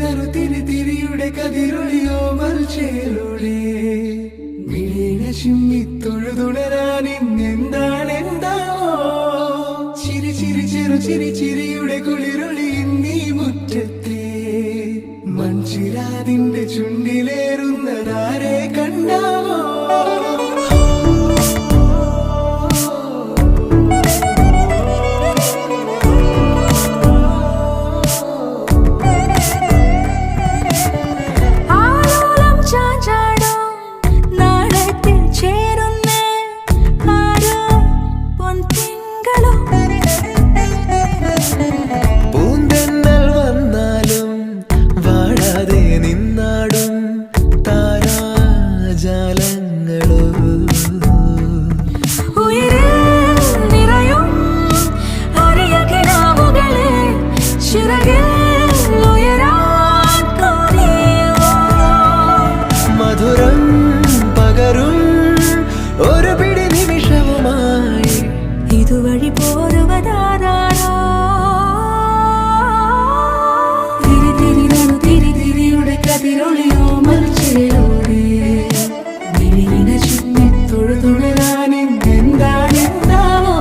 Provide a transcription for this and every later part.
നറു തിരി തിരിയുടെ കതിരൊളിയോ മൽച്ചേലൂടെ മിഴീണ ചിമ്മി തൊഴുതുണരാൻ ഇന്നെന്താണെന്താവോ ചിരി ചിരി ചെറു ചിരി ചിരിയുടെ കുളിരൊളി നീ മുറ്റത്തെ മൺചിരാതിന്റെ ചുണ്ടിലേറുന്നതാരെ കണ്ടാവോ മധുരം പകരും ഒരു പിടി നിമിഷവുമായി ഇതുവഴി പോരുവതാരോ തിരി തിരി നറു തിരി തിരിയുടെ കതിരൊളിയോ മൽച്ചേലൂടെ മിഴിയിണ ചുമ്മി തൊഴുതുണരാൻ ഇന്നെന്താണെന്താവോ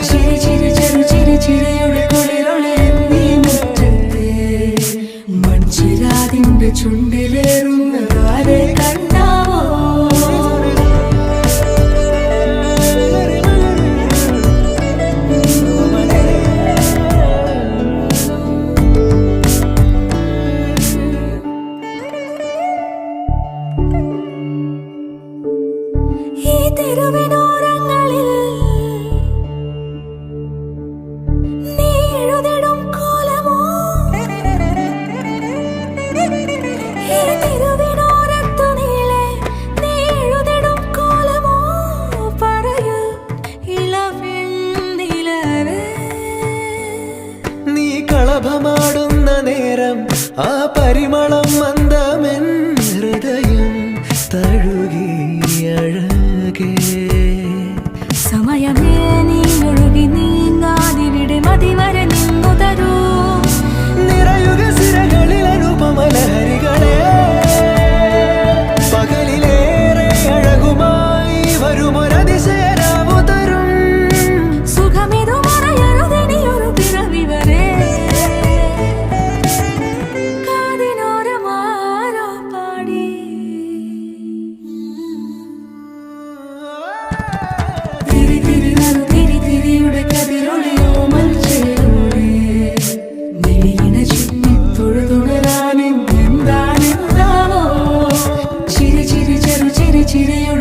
ചിരി ചിരി ചെറു ചിരി ചിരിയുടെ കുളിരൊളി നീ മുറ്റത്തെ മൺചിരാതിന്റെ ചുണ്ടിലേറുന്നതാരെ കണ്ടാവോ ഈ തെരുവിനോരങ്ങളിൽ നീ എഴുതിടും കോലമോ ഈ തെരുവിനോരത്തു നീളെ നീ എഴുതിടും കോലമോ പറയൂ ഇളവെണ്ണിലവേ നീ കളഭമാടുന്ന നേരം ആ പരിമളം മന്ദമെൻ ഹൃദയം തഴുകി അഴകേ സമയമേ നീ ഒഴുകി നീങ്ങാതിവിടെ മതിവരെ നിന്നു തരൂ നിറയുക സിരകളിൽ അനുപമലഹരികളെ പകലിലേറെ അഴകുമായി വരുമൊരതിശയരാവു തരും സുഖമിതു മറയരുതിനിയൊരു പിറവി വരെ കാതിനോരമാരോ പാടി തിരി തിരി നറു തിരി തിരിയുടെ കതിരൊളിയോ മൽച്ചേലൂടെ മിഴിയിണ ചുമ്മി തൊഴുതുണരാൻ ഇന്നെന്താണെന്താവോ ചിരി ചിരി ചെറു ചിരി ചിരിയുടെ